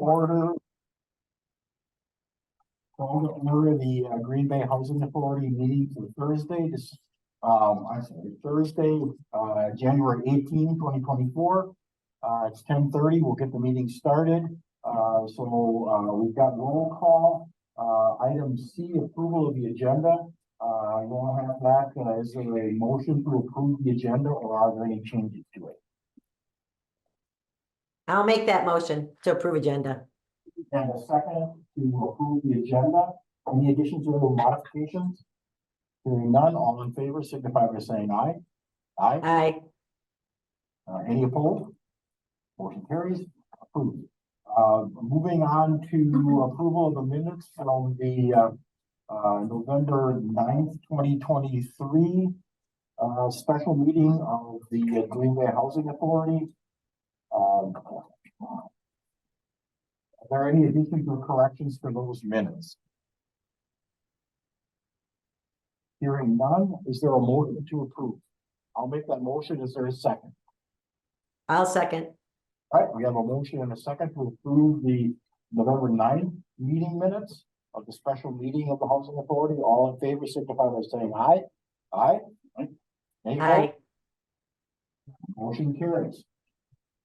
order. Call to order the Green Bay Housing Authority meeting for Thursday, Thursday, January 18, 2024. It's 10:30. We'll get the meeting started. We've got roll call. Item C, approval of the agenda. You want to have that. Is there a motion to approve the agenda, or are there any changes to it? I'll make that motion to approve agenda. And a second to approve the agenda. Any additions or modifications? Hearing none, all in favor signify by saying aye. Aye. Aye. Any opposed? Motion carries. Approved. Moving on to approval of the minutes from the November 9th, 2023 special meeting of the Green Bay Housing Authority. Are there any additions or corrections to those minutes? Hearing none, is there a motion to approve? I'll make that motion. Is there a second? I'll second. All right, we have a motion and a second to approve the November 9th meeting minutes of the special meeting of the Housing Authority. All in favor signify by saying aye. Aye. Any Aye. opposed? Motion carries.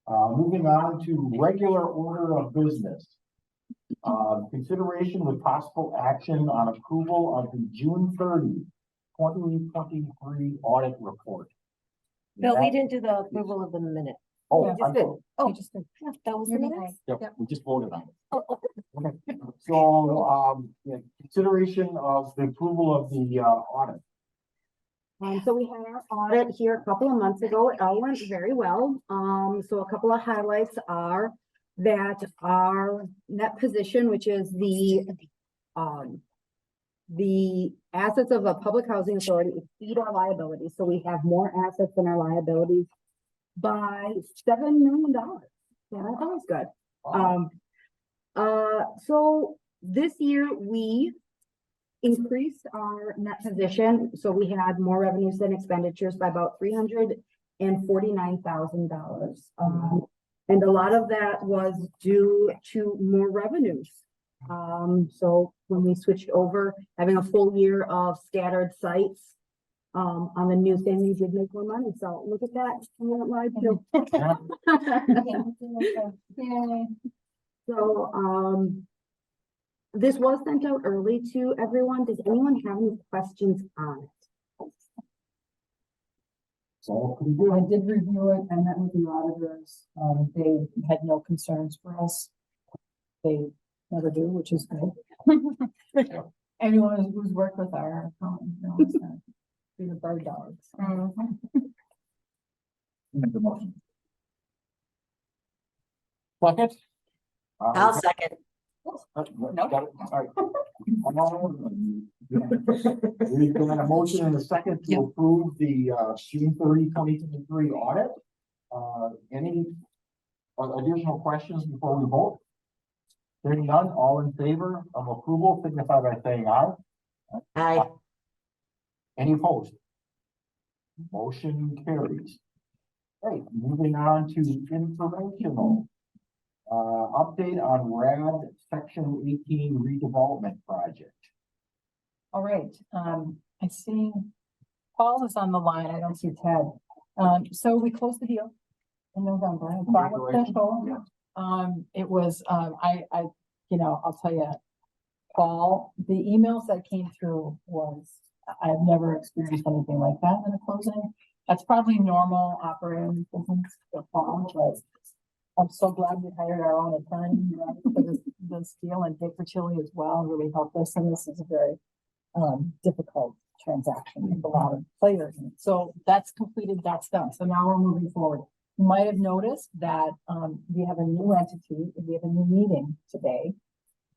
Moving on to regular order of business. Consideration with possible action on approval of the June 30, 2023 audit report. Bill, we didn't do the approval of the minute. Oh, We I'm just did. sorry. Oh, just did. Yeah, that was the minutes? Yep, we just voted on it. Oh, oh. Okay, so, consideration of the approval of the, audit. So we had our audit here a couple of months ago. It all went very well. So a couple of highlights are that our net position, which is the assets of a public housing authority, exceed our liabilities. So we have more assets than our liabilities by $7 million. Yeah, that was good. So this year we increased our net position. So we had more revenues than expenditures by about $349,000. And a lot of that was due to more revenues. So when we switched over, having a full year of scattered sites, on the new thing, we did make more money. So look at that. I won't lie to you. So, this was sent out early to everyone. Does anyone have any questions on it? So pretty good. I did review it and met with the auditors. They had no concerns for us. They never do, which is good. Anyone who's worked with our accountant knows that we're the bird dogs. Make the motion. Second? I'll second. No. Got it. All right. We've got a motion and a second to approve the June 30, 2023 audit. Any additional questions before we vote? Hearing none, all in favor of approval signify by saying aye. Aye. Any opposed? Motion carries. Right, moving on to informational. Update on RAD Section 18 redevelopment project. All right, I see Paul is on the line. I don't see Ted. So we closed the deal in November. It was official. It was, I'll tell you, Paul, the emails that came through I've never experienced anything like that in a closing. That's probably normal operating business for Paul, but I'm so glad we hired our own attorney for this deal, and Dick Chili as well really helped us. And this is a very difficult transaction with a lot of players. So that's completed, that's done. So now we're moving forward. You might have noticed that we have a new entity, we have a new meeting today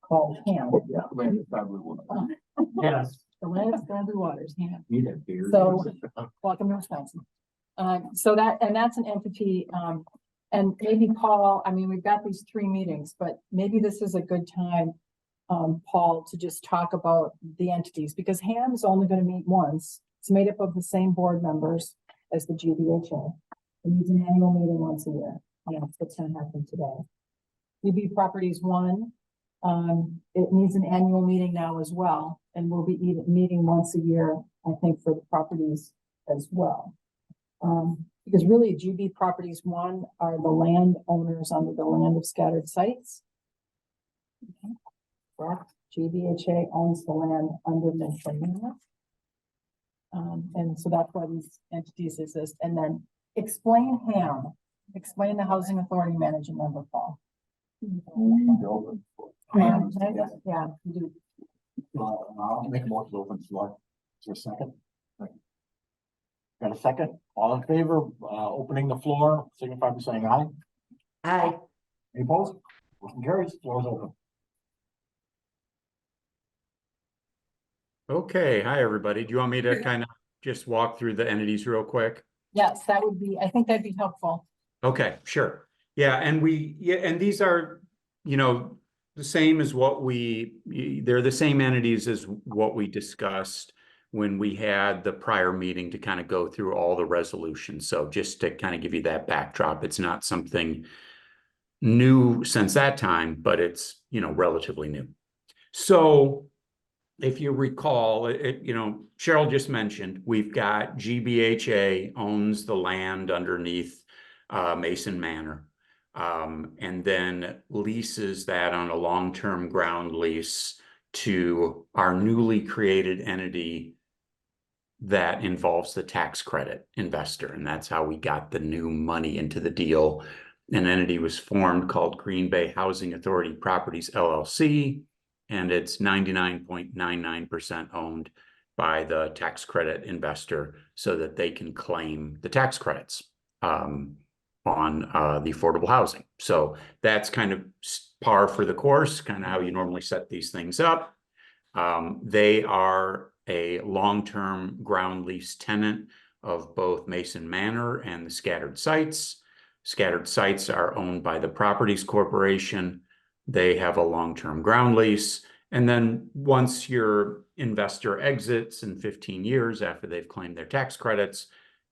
called HAM. Yes. The Atlantic Bradley Waters, HAM. Need a beer. So, welcome to Wisconsin. So that's an entity, and maybe Paul, I mean, we've got these 3 meetings, but maybe this is a good time, Paul, to just talk about the entities, because HAM is only going to meet once. It's made up of the same board members as the GBHA. It needs an annual meeting once a year. And that's what's going to happen today. UB Properties 1. It needs an annual meeting now as well, and we'll be meeting once a year, I think, for the properties as well. Because really GB Properties 1 are the land owners under the land of scattered sites. Okay. Correct. GBHA owns the land under the land. And so that's why these entities exist. And then explain HAM, explain the Housing Authority Managing Member, Paul. Yeah, you do. I'll make a motion to open the floor. Is there a second? Got a second? All in favor, opening the floor, signify by saying aye. Aye. Any opposed? Motion carries, floor is open. Okay, hi, everybody. Do you want me to kind of just walk through the entities real quick? Yes, that would be, I think that'd be helpful. Okay, sure. Yeah, and these are, you know, the same as they're the same entities as what we discussed when we had the prior meeting to kind of go through all the resolutions. So just to kind of give you that backdrop, it's not something new since that time, but it's, you know, relatively new. So if you recall, you know, Cheryl just mentioned, we've got GBHA owns the land underneath Mason Manor, and then leases that on a long-term ground lease to our newly created entity that involves the tax credit investor. And that's how we got the new money into the deal. An entity was formed called Green Bay Housing Authority Properties, LLC. And it's 99.99% owned by the tax credit investor so that they can claim the tax credits on the affordable housing. So that's kind of par for the course, kind of how you normally set these things up. They are a long-term ground lease tenant of both Mason Manor and the scattered sites. Scattered sites are owned by the Properties Corporation. They have a long-term ground lease. And then once your investor exits in 15 years after they've claimed their tax credits,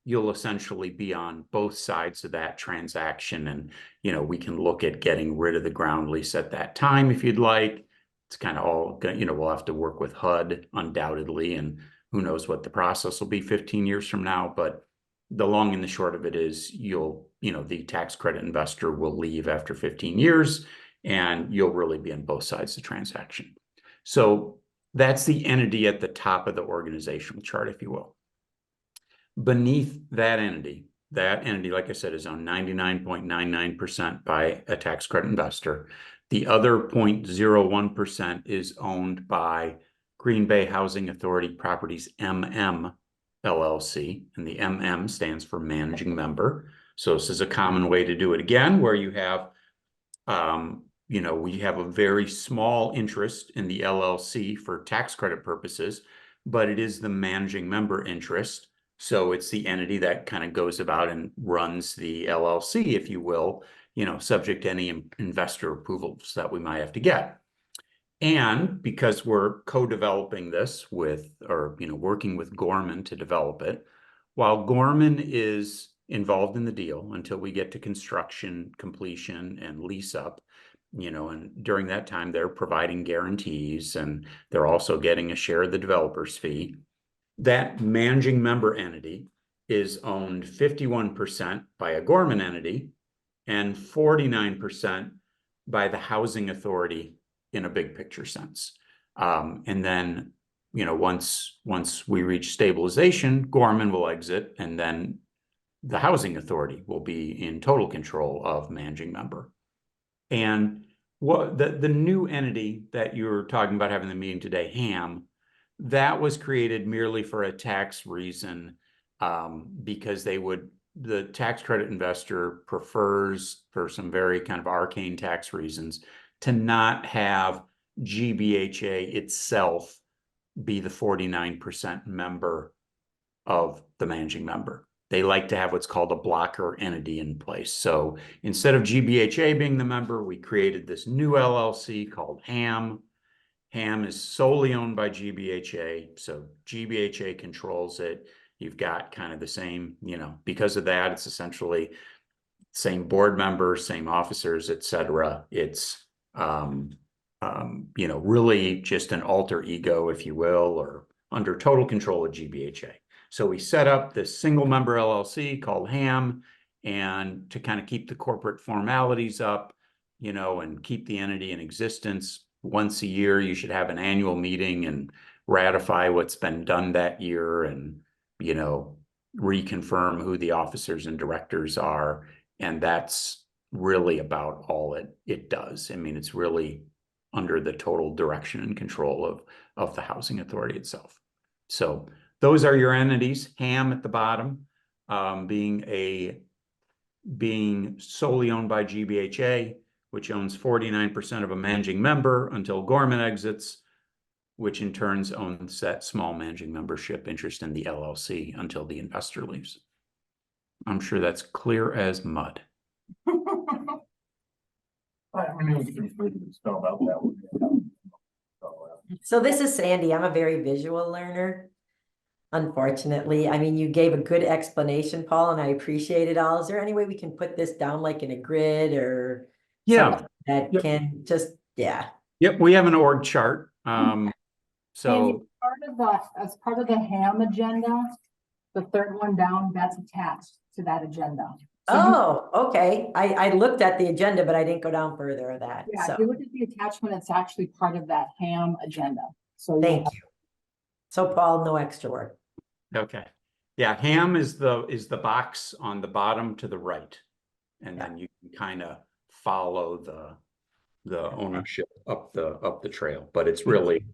you'll essentially be on both sides of that transaction. And, you know, we can look at getting rid of the ground lease at that time if you'd like. It's kind of all, you know, we'll have to work with HUD undoubtedly, and who knows what the process will be 15 years from now. But the long and the short of it is the tax credit investor will leave after 15 years and you'll really be on both sides of the transaction. So that's the entity at the top of the organizational chart, if you will. Beneath that entity, like I said, is owned 99.99% by a tax credit investor. The other 0.01% is owned by Green Bay Housing Authority Properties, MM LLC, and the MM stands for managing member. So this is a common way to do it again, where you have, we have a very small interest in the LLC for tax credit purposes, but it is the managing member interest. So it's the entity that kind of goes about and runs the LLC, if you will, subject to any investor approvals that we might have to get. And because we're co-developing this working with Gorman to develop it, while Gorman is involved in the deal until we get to construction, completion, and lease up, and during that time, they're providing guarantees and they're also getting a share of the developer's fee. That managing member entity is owned 51% by a Gorman entity and 49% by the housing authority in a big picture sense. And then, once we reach stabilization, Gorman will exit, and then the housing authority will be in total control of managing member. And what the new entity that you're talking about having the meeting today, HAM, that was created merely for a tax reason, because the tax credit investor prefers, for some very kind of arcane tax reasons, to not have GBHA itself be the 49% member of the managing member. They like to have what's called a blocker entity in place. So instead of GBHA being the member, we created this new LLC called HAM. HAM is solely owned by GBHA. So GBHA controls it. You've got kind of the same, because of that, it's essentially same board members, same officers, et cetera. It's, really just an alter ego, if you will, or under total control of GBHA. So we set up this single member LLC called HAM, and to kind of keep the corporate formalities up, and keep the entity in existence. Once a year, you should have an annual meeting and ratify what's been done that year and, reconfirm who the officers and directors are. And that's really about all it does. I mean, it's really under the total direction and control of the housing authority itself. So those are your entities. HAM at the bottom, being solely owned by GBHA, which owns 49% of a managing member until Gorman exits, which in turn owns that small managing membership interest in the LLC until the investor leaves. I'm sure that's clear as mud. I mean, it was spelled out that way. So this is Sandy. I'm a very visual learner. Unfortunately, I mean, you gave a good explanation, Paul, and I appreciate it all. Is there any way we can put this down like in a grid or Yeah. something that Yep. can just, yeah. Yep, we have an org chart. So As part of the HAM agenda, the third one down, that's attached to that agenda. So you- Oh, okay. I looked at the agenda, but I didn't go down further of that. Yeah, So if you look at the attachment, it's actually part of that HAM agenda. So thank you. So Paul, no extra work. okay. Yeah, HAM is the box on the bottom to the right. And then you can kind of follow the ownership up the trail, but it's really,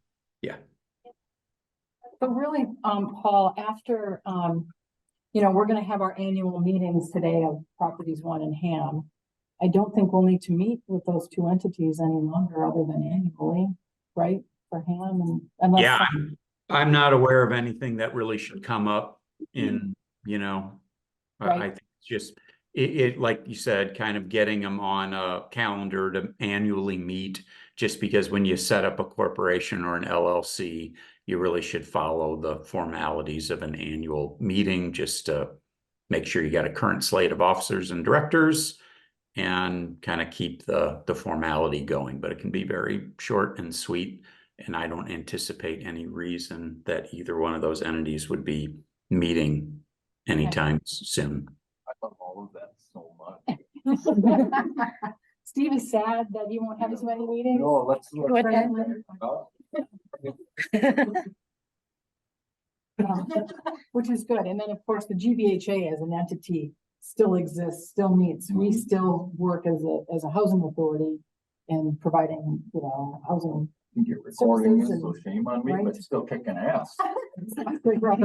But really, Paul, after, we're gonna have our annual meetings today of Properties One and HAM. I don't think we'll need to meet with those two entities any longer other than annually, right? For HAM and unless. yeah, I'm not aware of anything that really should come up in, I Right. think it's just, it, like you said, kind of getting them on a calendar to annually meet, just because when you set up a corporation or an LLC, you really should follow the formalities of an annual meeting just to make sure you got a current slate of officers and directors and kind of keep the formality going. But it can be very short and sweet. And I don't anticipate any reason that either one of those entities would be meeting anytime soon. I love all of that so much. Steve is sad that you won't have as many meetings. No, let's. Which is good. And then, of course, the GBHA as an entity still exists, still meets. We still work as a housing authority in providing, housing. You're recording Services it, so shame on me, right. but still kicking ass. Exactly right.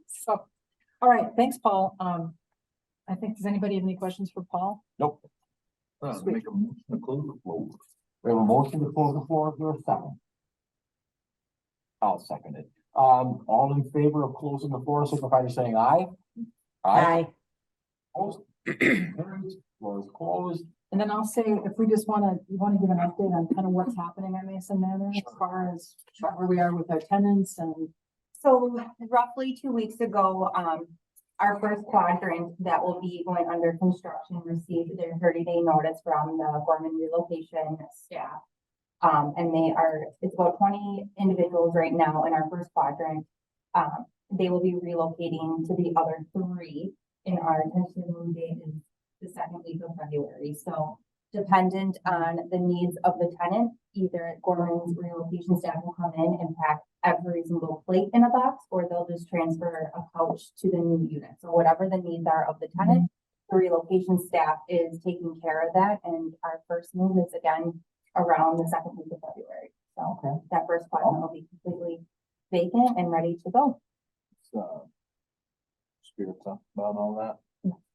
So, all right, thanks, Paul. I think, does anybody have any questions for Paul? Nope. Sweet. Make a motion to close the floor. We have a motion to close the floor. Is there a second? I'll second it. All in favor of closing the floor, signify by saying aye. Aye. Opposed? Carries. Floor is closed. And then I'll say, if we just you want to give an update on kind of what's happening at Mason Manor as far as where we are with our tenants and. So roughly 2 weeks ago, our first quadrant that will be going under construction received their 30-day notice from the Gorman relocation staff. And it's about 20 individuals right now in our first quadrant. They will be relocating to the other 3 in our tentative move date is the second week of February. So dependent on the needs of the tenant, either Gorman's relocation staff will come in and pack every single plate in a box, or they'll just transfer a couch to the new unit. So whatever the needs are of the tenant, the relocation staff is taking care of that. And our first move is again around the second week of February. So that first quadrant will be completely vacant and ready to go. Spirits up about all that.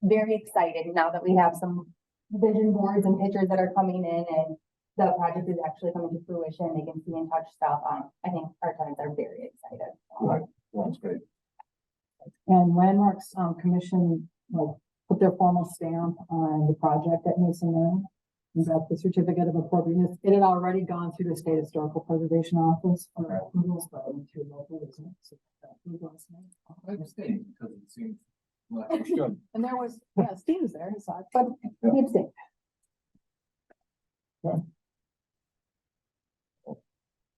Very excited now that we have some vision boards and pictures that are coming in and the project is actually coming to fruition. They can see and touch stuff. I think our tenants are very excited. Right. That's great. And Landmarks Commission, put their formal stamp on the project at Mason Manor. Is that the certificate of appropriateness? It had already gone through the State Historical Preservation Office for approvals, but to local, isn't it? So, Exciting, because it seems That's good. And there was, yeah, Steve was there, I saw it, but he abstained.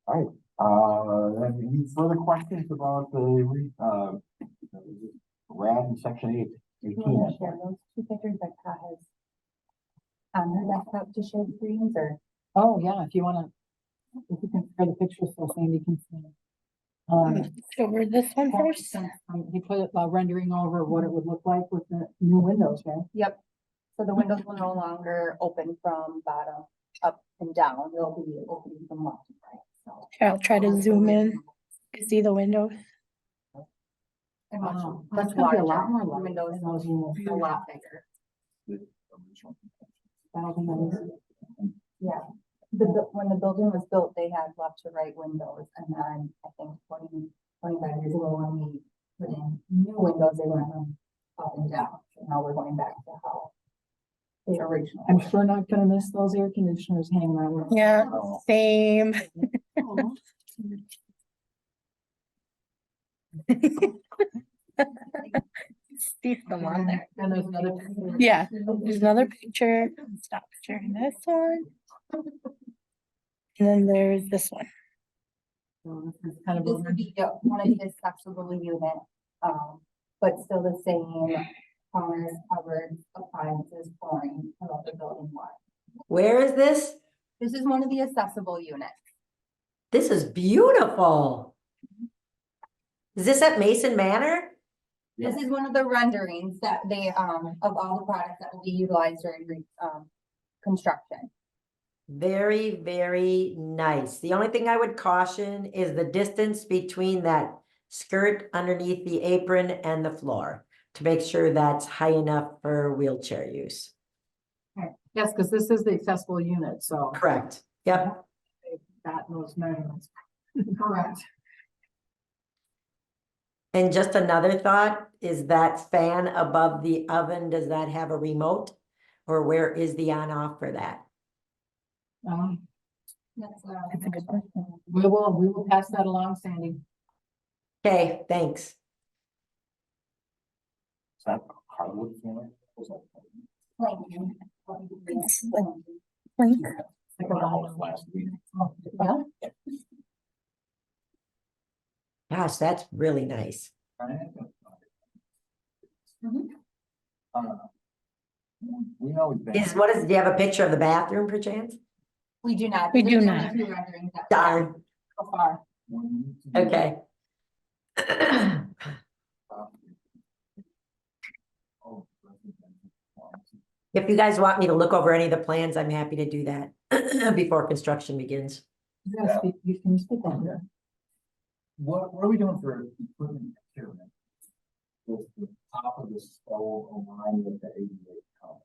Any further questions about RAD in section 8? You wanna share those two pictures that Pat has on her desktop to share screens or? Oh, yeah, if you wanna, if you can share the pictures so Sandy can see. Over this one first. He put a rendering over what it would look like with the new windows, right? Yep. So the windows will no longer open from bottom up and down. They'll be opening from left and right, so. Here, I'll try to zoom in to see the window. And much, Wow, much that's gonna be a larger. lot more The light windows in those will units. be a lot bigger. That'll be nice. Yeah. When the building was built, they had left to right windows, and then I think 25 years ago, when we put in new windows, they went up and down. So now we're going back to how they originally. I'm sure not gonna miss those air conditioners hanging around. Yeah, Oh. same. Steve's still on there. And there's another. Yeah, there's another picture. Stop sharing this one. And then there's this one. So this is kind of. This would be one of the accessible unit, but still the same counters, cupboards, appliances, flooring, throughout the building wide. Where is this? This is one of the accessible units. This is beautiful. Is this at Mason Manor? This is one of the renderings that they, of all the products that will be utilized during, construction. Very, very nice. The only thing I would caution is the distance between that skirt underneath the apron and the floor to make sure that's high enough for wheelchair use. Yes, because this is the accessible unit, so. Correct. Yep. That those measurements. Correct. And just another thought, is that fan above the oven, does that have a remote? Or where is the on off for that? That's That's a good one. We will pass that along, Sandy. Okay, thanks. Is that hardwood flooring? Was that- Link. Like a vinyl. Last week. Yeah. Gosh, that's really nice. Mhm. We know. we've been- Do you have a picture of the bathroom perchance? We do not. We These do are the not. only two renderings that we have Darn, So far. okay. If you guys want me to look over any of the plans, I'm happy to do that before construction begins. You can speak on that. What are we doing for equipment procurement? With the top of the stove aligned with the ADA color.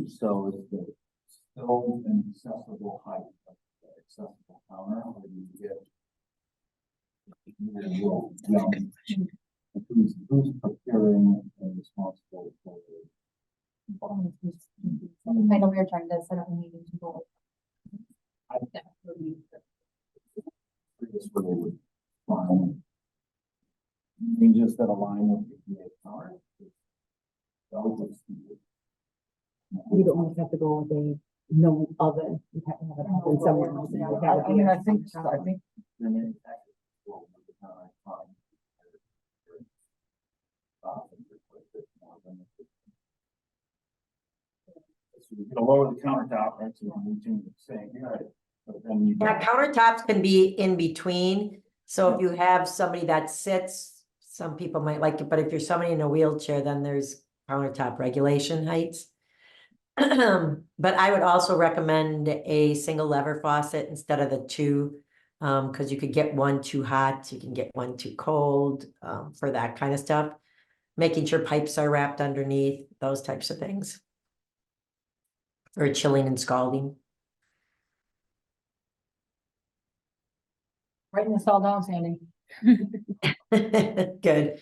So is the stove an accessible height of the accessible counter, or do you get? Who's procuring and responsible for the? I know we were trying to set up a meeting to go. I guess where they would find changes that align with the ADA color. You don't always have to go with a no oven. You have to have an oven somewhere else. and you have to be I think your manufacturers will make it kind of fine. So you're gonna lower the countertop, right, so you can maintain the same, but then you. Yeah, countertops can be in between, so if you have somebody that sits, some people might like it, but if you're somebody in a wheelchair, then there's countertop regulation heights. But I would also recommend a single lever faucet instead of the two, because you could get one too hot, you can get one too cold, for that kind of stuff. Making sure pipes are wrapped underneath, those types of things. Or chilling and scalding. Writing this all down, Sandy. Good.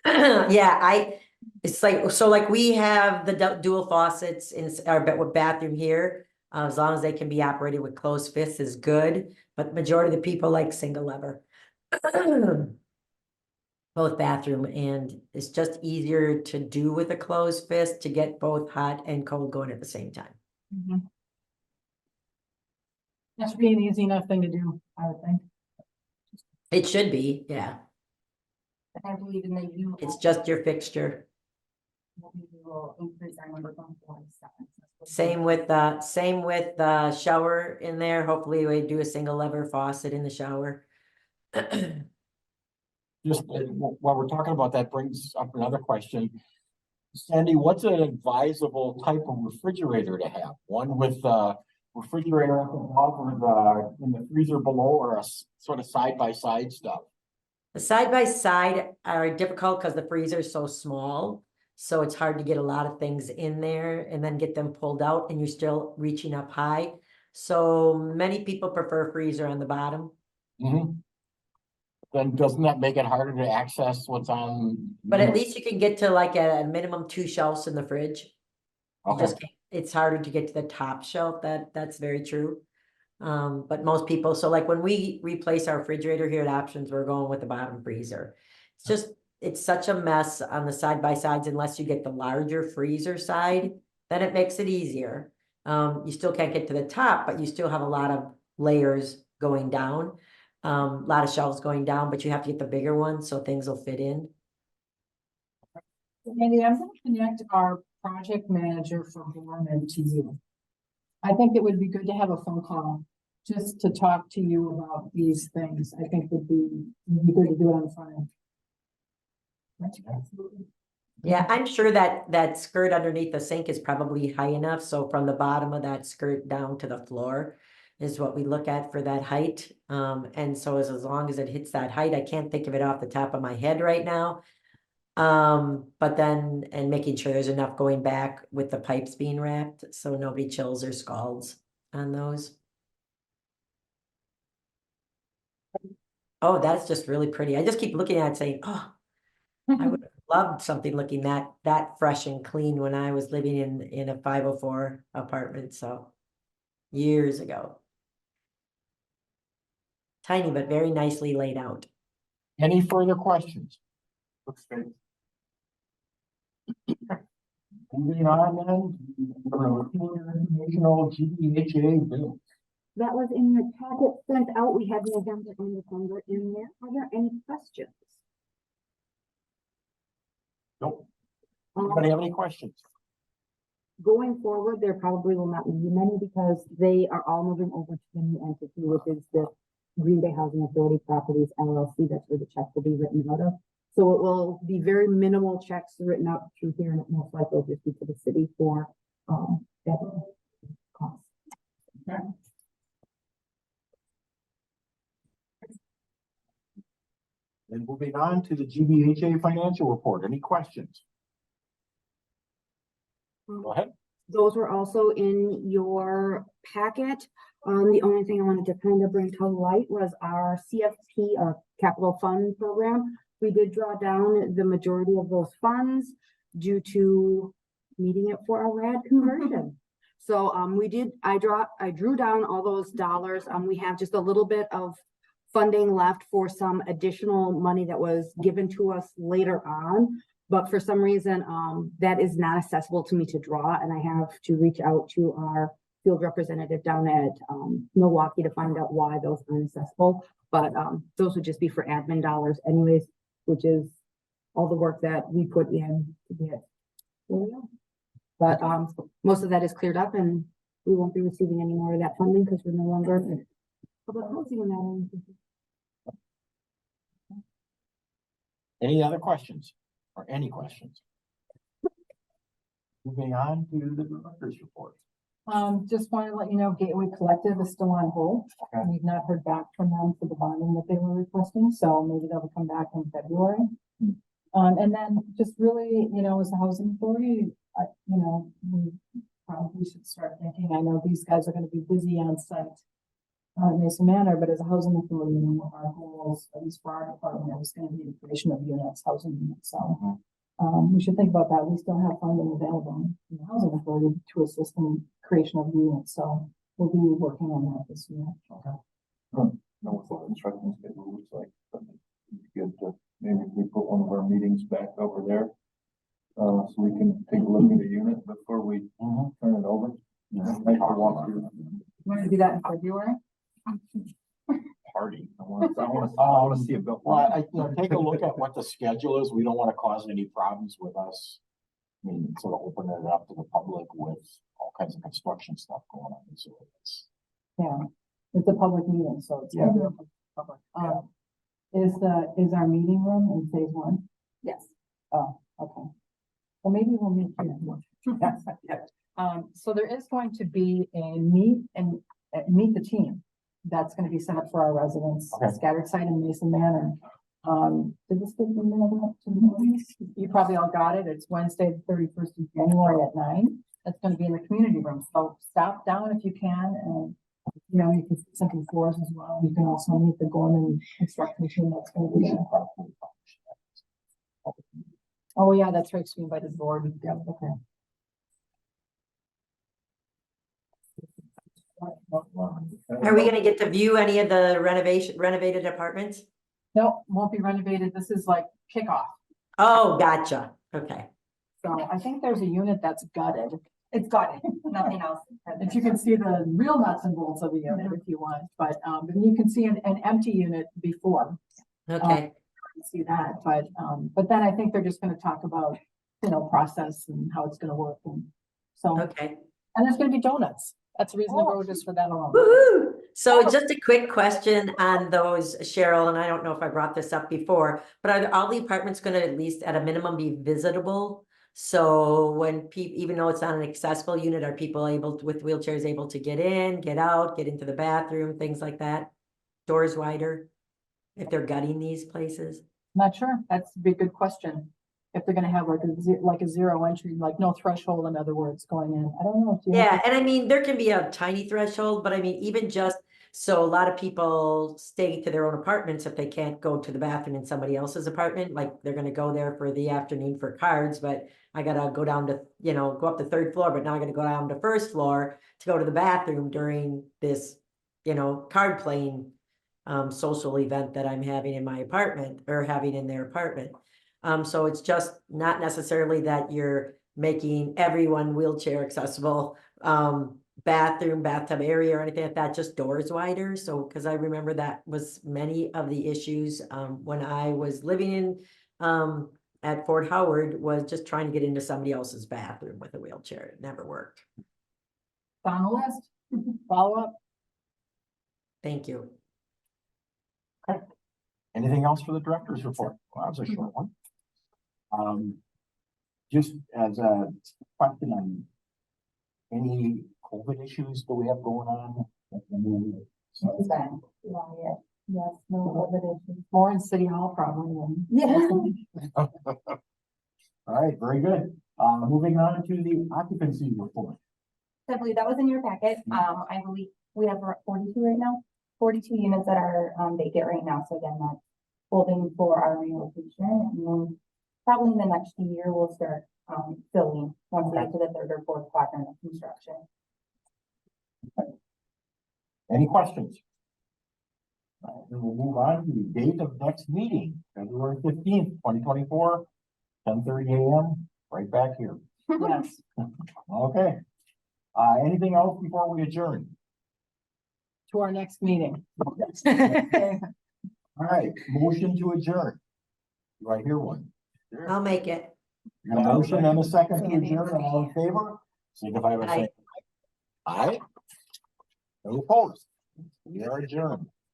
Yeah, it's like, so like we have the dual faucets in our bathroom here. As long as they can be operated with closed fists is good, but majority of the people like single lever. both bathroom, and it's just easier to do with a closed fist to get both hot and cold going at the same time. That should be an easy enough thing to do, I would think. It should be, yeah. I believe in the U. It's just your fixture. We will increase our number from 4 to 7. Same with the shower in there. Hopefully we do a single lever faucet in the shower. Just while we're talking about that brings up another question. Sandy, what's an advisable type of refrigerator to have? One with refrigerator up above or in the freezer below, or a sort of side by side stuff? The side by side are difficult because the freezer is so small. So it's hard to get a lot of things in there and then get them pulled out, and you're still reaching up high. So many people prefer freezer on the bottom. Then doesn't that make it harder to access what's on? But at least you can get to like a minimum 2 shelves in the fridge. You Okay. just can't, it's harder to get to the top shelf. That's very true. But most people, so like when we replace our refrigerator here at Options, we're going with the bottom freezer. It's just, it's such a mess on the side by sides unless you get the larger freezer side, then it makes it easier. You still can't get to the top, but you still have a lot of layers going down. A lot of shelves going down, but you have to get the bigger one so things will fit in. Andy, I'm gonna connect our project manager for Gorman to you. I think it would be good to have a phone call just to talk to you about these things. I think would be good to do it on the front end. Absolutely. Yeah, I'm sure that skirt underneath the sink is probably high enough, so from the bottom of that skirt down to the floor is what we look at for that height. And so as long as it hits that height, I can't think of it off the top of my head right now. But then, and making sure there's enough going back with the pipes being wrapped, so nobody chills or scalds on those. Oh, that's just really pretty. I just keep looking at it saying, oh, I would have loved something looking that fresh and clean when I was living in a 504 apartment, so years ago. Tiny, but very nicely laid out. Any further questions? Looks good. Moving on then, informational GDHA bill. That was in your packet sent out. We had November and December in there. Are there any questions? Nope. Anybody have any questions? Going forward, there probably will not be many because they are all moving over to the new entity, which is the Green Bay Housing Authority Properties LLC. That's where the check will be written out of. So it will be very minimal checks written out through here, and it most likely will just be to the city for that cost. Okay. And moving on to the GBHA financial report. Any questions? Go ahead. Those were also in your packet. The only thing I wanted to kind of bring to light was our CFP, our capital fund program. We did draw down the majority of those funds due to needing it for our RAD conversion. So I drew down all those dollars. We have just a little bit of funding left for some additional money that was given to us later on. But for some reason, that is not accessible to me to draw, and I have to reach out to our field representative down at Milwaukee to find out why those aren't accessible. But those would just be for admin dollars anyways, which is all the work that we put in to get. But most of that is cleared up, and we won't be receiving any more of that funding because we're no longer public housing in that. Any other questions or any questions? Moving on to the director's report. Just want to let you know Gateway Collective is still on hold. Okay. We've not heard back from them for the bonding that they were requesting, so maybe they'll come back in February. And then just really, as a housing authority, we probably should start thinking, I know these guys are going to be busy on site in Mason Manor, but as a housing authority, one of our goals, at least for our department, is going to be the creation of units, housing units. So we should think about that. We still have funding available in the housing authority to assist in creation of units. So we'll be working on that this year. Okay. No, instructions get moved, like, good to maybe if we put one of our meetings back over there. So we can take a look at the unit before we turn it over. Nice to walk through. You want to do that in February? Party. I wanna see a bill. Well, take a look at what the schedule is. We don't want to cause any problems with us. I mean, sort of opening it up to the public with all kinds of construction stuff going on. So it's, Yeah, it's a public meeting, so it's. Yeah. gonna be open to the public. Is our meeting room in phase one? Yes. Oh, okay. Well, maybe we'll meet here. So there is going to be a meet the team. That's gonna be set up for our residents, Okay. scattered site in Mason Manor. Did this get emailed out to you? You probably all got it. It's Wednesday, the 31st of January at 9. That's gonna be in the community room. So stop down if you can, and you know, you can see something for us as well. You can also meet the Gorman construction team that's gonna be there. Oh, yeah, that's right. So we invited the board. Yeah, okay. Are we gonna get to view any of the renovated apartments? No, won't be renovated. This is like kickoff. Oh, gotcha. Okay. So I think there's a unit that's gutted. It's got it, nothing else. If you can see the real nuts and bolts of the unit if you want, but you can see an empty unit before. Okay. You can see that, but then I think they're just gonna talk about, you know, process and how it's gonna work and so, Okay. and there's gonna be donuts. That's a reason to go just for that alone. Woohoo! So just a quick question on those, Cheryl, and I don't know if I brought this up before, but are all the apartments gonna at least at a minimum be visitable? So when people, even though it's not an accessible unit, are people able to, with wheelchairs able to get in, get out, get into the bathroom, things like that? Doors wider? If they're gutting these places? Not sure. That's a big, good question. If they're gonna have like a zero entry, like no threshold, in other words, going in. I don't know if you. Yeah, and I mean, there can be a tiny threshold, but I mean, even just, so a lot of people stay to their own apartments if they can't go to the bathroom in somebody else's apartment, like they're gonna go there for the afternoon for cards, but I gotta go down to, you know, go up the third floor, but now I gotta go down to first floor to go to the bathroom during this, you know, card playing social event that I'm having in my apartment or having in their apartment. So it's just not necessarily that you're making everyone wheelchair accessible, bathroom, bathtub area or anything like that, just doors wider. So, cause I remember that was many of the issues, when I was living in, at Fort Howard, was just trying to get into somebody else's bathroom with a wheelchair. It never worked. On the list, follow up. Thank you. anything else for the director's report? Well, that was a short one. Just as a question on any COVID issues that we have going on? It's been quiet. Yes, no COVID issues. More in City Hall probably. than- Yeah. All right, very good. Moving on to the occupancy report. I believe that was in your packet. I believe we have 42 right now, 42 units that are vacant right now. So again, that's holding for our relocation. And then probably in the next year, we'll start filling once we get to the third or fourth quadrant of construction. Any questions? Then we'll move on to the date of next meeting, February 15th, 2024, 10:30 a.m., right back here. Yes. Okay. Anything else before we adjourn? To our next meeting. All right, motion to adjourn. Do I hear one? I'll make it. A motion and a second to adjourn, all in favor? Signify by saying aye. No opposed. We are adjourned.